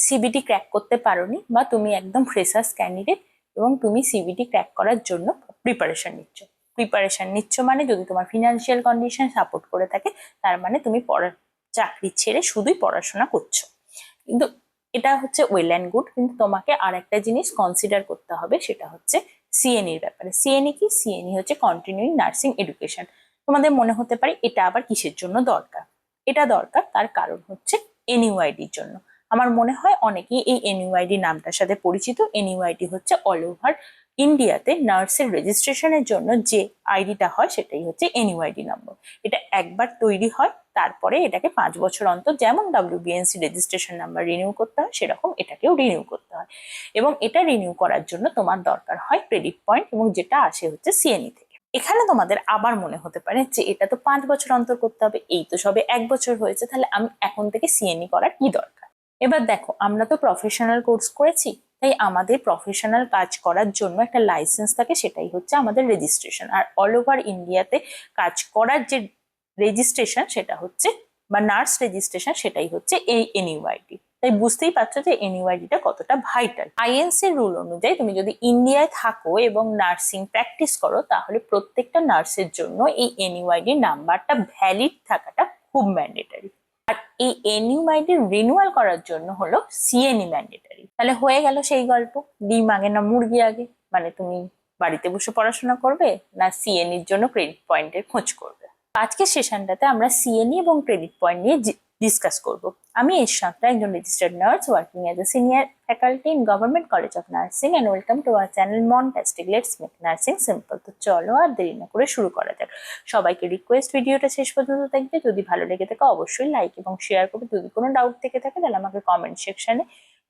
CBT crack করতে পারোনি বা তুমি একদম ফ্রেশার্স ক্যান্ডিডেট এবং তুমি সিবিটি ক্র্যাক করার জন্য প্রিপারেশন নিচ্ছ মানে যদি তোমার ফিনান্সিয়াল কন্ডিশন সাপোর্ট করে থাকে তার মানে তুমি চাকরি ছেড়ে শুধুই পড়াশোনা করছো। কিন্তু এটা হচ্ছে ওয়েল অ্যান্ড গুড, কিন্তু তোমাকে আর একটা জিনিস কনসিডার করতে হবে, সেটা হচ্ছে সিএনইর ব্যাপারে। সিএনই কি? সিএনই হচ্ছে কন্টিনিউইং নার্সিং এডুকেশন। তোমাদের মনে হতে পারে এটা আবার কিসের জন্য দরকার। এটা দরকার তার কারণ হচ্ছে এনইউআইডির জন্য। আমার মনে হয় অনেকেই এই এনইউআইডি নামটার সাথে পরিচিত। এনইউআইডি হচ্ছে অল ওভার ইন্ডিয়াতে নার্সের রেজিস্ট্রেশনের জন্য যে আইডিটা হয় সেটাই হচ্ছে এনইউআইডি নম্বর। এটা একবার তৈরি হয়, তারপরে এটাকে 5 বছর অন্তর যেমন WBNC রেজিস্ট্রেশন নাম্বার রিনিউ করতে হয় সেরকম এটাকেও রিনিউ করতে হয়। এবং এটা রিনিউ করার জন্য তোমার দরকার হয় ক্রেডিট পয়েন্ট, এবং যেটা আসে হচ্ছে সিএনই থেকে। এখানে তোমাদের আবার মনে হতে পারে যে এটা তো 5 বছর অন্তর করতে হবে, এই তো সবে 1 বছর হয়েছে, তাহলে আমি এখন থেকে সিএনই করার কি দরকার? এবার দেখো, আমরা তো প্রফেশনাল কোর্স করেছি, তাই আমাদের প্রফেশনাল কাজ করার জন্য একটা লাইসেন্স থাকে, সেটাই হচ্ছে আমাদের রেজিস্ট্রেশন। আর অল ওভার ইন্ডিয়াতে কাজ করার যে রেজিস্ট্রেশন সেটা হচ্ছে, বা নার্স রেজিস্ট্রেশন, সেটাই হচ্ছে এই এনইউআইডি। তাই বুঝতেই পারছো যে এনইউআইডিটা কতটা ভাইটাল। আইএনসি রুল অনুযায়ী তুমি যদি ইন্ডিয়ায় থাকো এবং নার্সিং প্র্যাকটিস করো, তাহলে প্রত্যেকটা নার্সের জন্য এই এনইউআইডি নাম্বারটা ভ্যালিড থাকাটা খুব ম্যান্ডেটারি। আর এই এনইউআইডি রিনিউয়াল করার জন্য হলো সিএনই ম্যান্ডেটারি। তাহলে হয়ে গেল সেই গল্প, ডিম আগে না মুরগি আগে। মানে তুমি বাড়িতে বসে পড়াশোনা করবে না সিএনইর জন্য ক্রেডিট পয়েন্টের খোঁজ করবে? আজকের সেশনটাতে আমরা সিএনই এবং ক্রেডিট পয়েন্ট নিয়ে ডিসকাস করব। আমি এরশাদ, একজন registered nurse working as a senior faculty in government college of nursing, and welcome to our channel Montastic let's make nursing simple. তো চলো আর দেরি না করে শুরু করা যাক। সবাইকে রিকোয়েস্ট ভিডিওটা শেষ পর্যন্ত দেখবে, যদি ভালো লেগে থাকে অবশ্যই লাইক এবং শেয়ার করবে। যদি কোনো ডাউট থেকে থাকে তাহলে আমাকে কমেন্ট সেকশনে,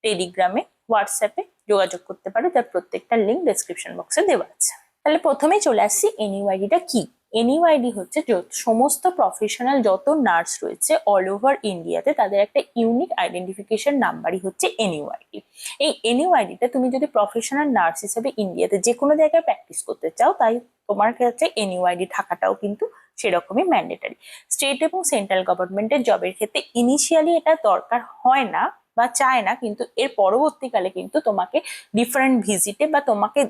টেলিগ্রামে, হোয়াটসঅ্যাপে যোগাযোগ করতে পারো, যার প্রত্যেকটা লিঙ্ক ডেসক্রিপশন বক্সে দেওয়া আছে। তাহলে প্রথমেই চলে আসছি, এনইউআইডিটা কি? এনইউআইডি হচ্ছে সমস্ত প্রফেশনাল যত নার্স রয়েছে অল ওভার ইন্ডিয়াতে তাদের একটা ইউনিক আইডেন্টিফিকেশন নাম্বারই হচ্ছে এনইউআইডি। এই এনইউআইডিটা তুমি যদি প্রফেশনাল নার্স হিসেবে ইন্ডিয়াতে যে কোনো জায়গায় প্র্যাকটিস করতে চাও, তাই তোমার কাছে এনইউআইডি থাকাটাও কিন্তু সেরকমই ম্যান্ডেটারি। স্টেট এবং সেন্ট্রাল গভর্নমেন্টের জবের ক্ষেত্রে ইনিশিয়ালি এটা দরকার হয় না বা চায় না, কিন্তু এর পরবর্তীকালে কিন্তু তোমাকে ডিফারেন্ট ভিজিটে বা তোমাকে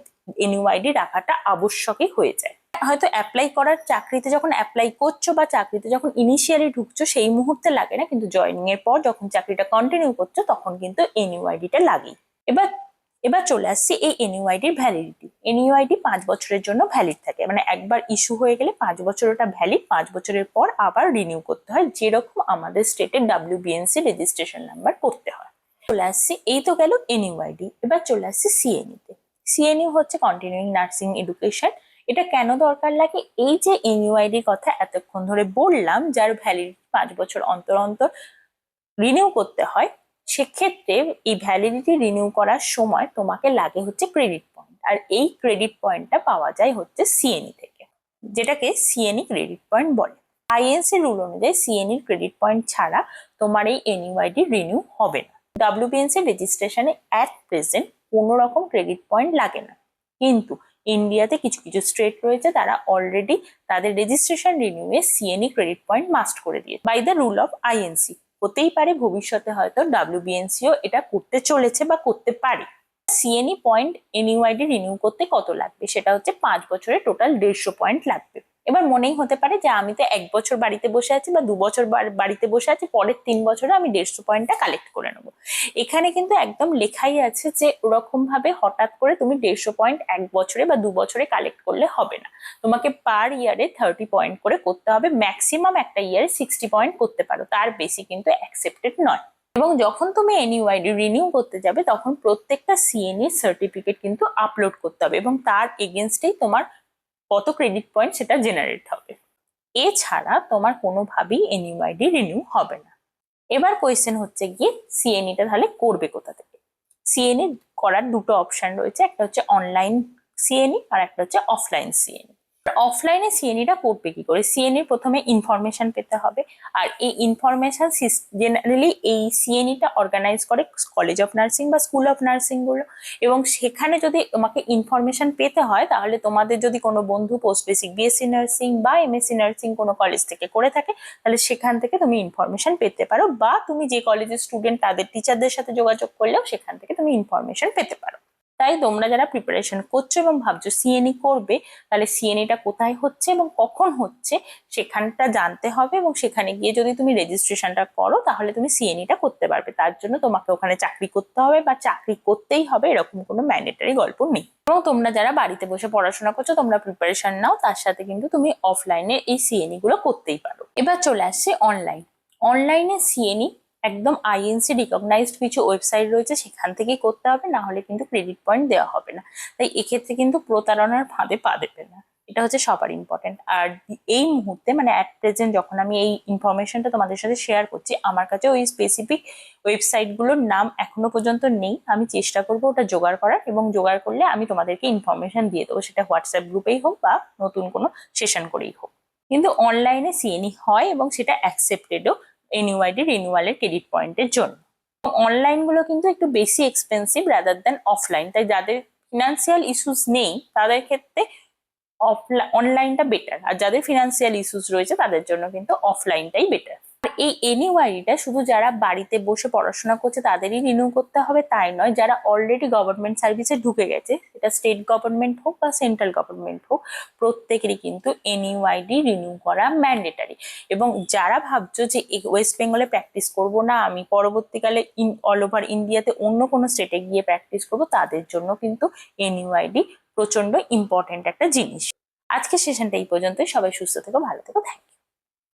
এনইউআইডি রাখাটা আবশ্যকই হয়ে যায়। হয়তো অ্যাপ্লাই করার, চাকরিতে যখন অ্যাপ্লাই করছো বা চাকরিতে যখন ইনিশিয়ালি ঢুকছো সেই মুহূর্তে লাগে না, কিন্তু জয়েনিং এর পর যখন চাকরিটা কন্টিনিউ করছো তখন কিন্তু এনইউআইডিটা লাগেই। এবার এবার চলে আসছি এই এনইউআইডির ভ্যালিডিটি। এনইউআইডি 5 বছরের জন্য ভ্যালিড থাকে, মানে একবার ইস্যু হয়ে গেলে 5 বছর ওটা ভ্যালিড। 5 বছরের পর আবার রিনিউ করতে হয়, যেরকম আমাদের স্টেটের WBNC রেজিস্ট্রেশন নাম্বার করতে হয়। চলে আসছি, এই তো গেল এনইউআইডি। এবার চলে আসছি সিএনই তে। সিএনইউ হচ্ছে কন্টিনিউইং নার্সিং এডুকেশন। এটা কেন দরকার লাগে? এই যে এনইউআইডির কথা এতক্ষণ ধরে বললাম, যার ভ্যালিডিটি 5 বছর অন্তর অন্তর রিনিউ করতে হয়, সেক্ষেত্রে এই ভ্যালিডিটি রিনিউ করার সময় তোমাকে লাগে হচ্ছে ক্রেডিট পয়েন্ট। আর এই ক্রেডিট পয়েন্টটা পাওয়া যায় হচ্ছে সিএনই থেকে, যেটাকে সিএনই ক্রেডিট পয়েন্ট বলে। আইএনসি রুল অনুযায়ী সিএনই ক্রেডিট পয়েন্ট ছাড়া তোমার এই এনইউআইডি রিনিউ হবে না। WBNC রেজিস্ট্রেশনে অ্যাট প্রেজেন্ট কোনো রকম ক্রেডিট পয়েন্ট লাগে না, কিন্তু ইন্ডিয়াতে কিছু কিছু স্টেট রয়েছে তারা অলরেডি তাদের রেজিস্ট্রেশন রিনিউয়ে সিএনই ক্রেডিট পয়েন্ট মাস্ট করে দিয়েছে by the rule of INC. হতেই পারে ভবিষ্যতে হয়তো WBNCও এটা করতে চলেছে বা করতে পারে। সিএনই পয়েন্ট এনইউআইডি রিনিউ করতে কত লাগবে? সেটা হচ্ছে 5 বছরে টোটাল 150 পয়েন্ট লাগবে। এবার মনেই হতে পারে যে আমি তো 1 বছর বাড়িতে বসে আছি বা 2 বছর বাড়িতে বসে আছি, পরের 3 বছরে আমি 150 পয়েন্টটা কালেক্ট করে নেবো। এখানে কিন্তু একদম লেখাই আছে যে ওরকম ভাবে হঠাৎ করে তুমি 150 পয়েন্ট 1 বছরে বা 2 বছরে কালেক্ট করলে হবে না। তোমাকে পার ইয়ারে 30 পয়েন্ট করে করতে হবে। ম্যাক্সিমাম একটা ইয়ারে 60 পয়েন্ট করতে পারো, তার বেশি কিন্তু অ্যাকসেপ্টেড নয়। এবং যখন তুমি এনইউআইডি রিনিউ করতে যাবে তখন প্রত্যেকটা সিএনই সার্টিফিকেট কিন্তু আপলোড করতে হবে, এবং তার এগেনস্টেই তোমার কত ক্রেডিট পয়েন্ট সেটা জেনারেট হবে। এছাড়া তোমার কোনোভাবেই এনইউআইডি রিনিউ হবে না। এবার কোয়েশ্চেন হচ্ছে গিয়ে সিএনইটা তাহলে করবে কোথা থেকে? সিএনই করার দুটো অপশন রয়েছে, একটা হচ্ছে অনলাইন সিএনই আর একটা হচ্ছে অফলাইন সিএনই। অফলাইনে সিএনইটা করবে কি করে? সিএনই প্রথমে ইনফরমেশন পেতে হবে, আর এই ইনফরমেশন জেনারেলি এই সিএনইটা অর্গানাইজ করে কলেজ অফ নার্সিং বা স্কুল অফ নার্সিং গুলো, এবং সেখানে যদি তোমাকে ইনফরমেশন পেতে হয় তাহলে তোমাদের যদি কোনো বন্ধু পোস্ট বেসিক বিএসসি নার্সিং বা এমএসসি নার্সিং কোনো কলেজ থেকে করে থাকে তাহলে সেখান থেকে তুমি ইনফরমেশন পেতে পারো, বা তুমি যে কলেজের স্টুডেন্ট তাদের টিচারদের সাথে যোগাযোগ করলেও সেখান থেকে তুমি ইনফরমেশন পেতে পারো। তাই তোমরা যারা প্রিপারেশন করছো এবং ভাবছো সিএনই করবে, তাহলে সিএনইটা কোথায় হচ্ছে এবং কখন হচ্ছে সেখানটা জানতে হবে, এবং সেখানে গিয়ে যদি তুমি রেজিস্ট্রেশনটা করো তাহলে তুমি সিএনইটা করতে পারবে। তার জন্য তোমাকে ওখানে চাকরি করতে হবে বা চাকরি করতেই হবে এরকম কোনো ম্যান্ডেটরি গল্প নেই। এবং তোমরা যারা বাড়িতে বসে পড়াশোনা করছো তোমরা প্রিপারেশন নাও, তার সাথে কিন্তু তুমি অফলাইনে এই সিএনই গুলো করতেই পারো। এবার চলে আসছে অনলাইন। অনলাইনে সিএনই একদম আইএনসি রিকগনাইজড কিছু ওয়েবসাইট রয়েছে, সেখান থেকেই করতে হবে, না হলে কিন্তু ক্রেডিট পয়েন্ট দেওয়া হবে না। তাই এক্ষেত্রে কিন্তু প্রতারণার ফাঁদে পা দেবে না, এটা হচ্ছে সবার ইম্পর্টেন্ট। আর এই মুহূর্তে মানে অ্যাট প্রেজেন্ট যখন আমি এই ইনফরমেশনটা তোমাদের সাথে শেয়ার করছি, আমার কাছে ওই স্পেসিফিক ওয়েবসাইটগুলোর নাম এখনো পর্যন্ত নেই। আমি চেষ্টা করবো ওটা জোগাড় করার, এবং জোগাড় করলে আমি তোমাদেরকে ইনফরমেশন দিয়ে দেবো, সেটা হোয়াটসঅ্যাপ গ্রুপেই হোক বা নতুন কোনো সেশন করেই হোক। কিন্তু অনলাইনে সিএনই হয় এবং সেটা অ্যাকসেপ্টেডও এনইউআইডি রিনিউয়ালের ক্রেডিট পয়েন্টের জন্য। অনলাইন গুলো কিন্তু একটু বেশি এক্সপেন্সিভ রাদার দেন অফলাইন, তাই যাদের ফিনান্সিয়াল ইস্যুস নেই তাদের ক্ষেত্রে অনলাইনটা বেটার, আর যাদের ফিনান্সিয়াল ইস্যুস রয়েছে তাদের জন্য কিন্তু অফলাইনটাই বেটার। এই এনইউআইডিটা শুধু যারা বাড়িতে বসে পড়াশোনা করছে তাদেরই রিনিউ করতে হবে তাই নয়, যারা অলরেডি গভর্নমেন্ট সার্ভিসে ঢুকে গেছে, এটা স্টেট গভর্নমেন্ট হোক বা সেন্ট্রাল গভর্নমেন্ট হোক, প্রত্যেকেরই কিন্তু এনইউআইডি রিনিউ করা ম্যান্ডেটারি। এবং যারা ভাবছো যে ওয়েস্ট বেঙ্গলে প্র্যাকটিস করব না, আমি পরবর্তীকালে অল ওভার ইন্ডিয়াতে অন্য কোনো স্টেটে গিয়ে প্র্যাকটিস করব, তাদের জন্য কিন্তু এনইউআইডি প্রচন্ড ইম্পর্টেন্ট একটা জিনিস। আজকে সেশনটা এই পর্যন্তই। সবাই সুস্থ থেকো, ভালো থেকো, থ্যাংক ইউ।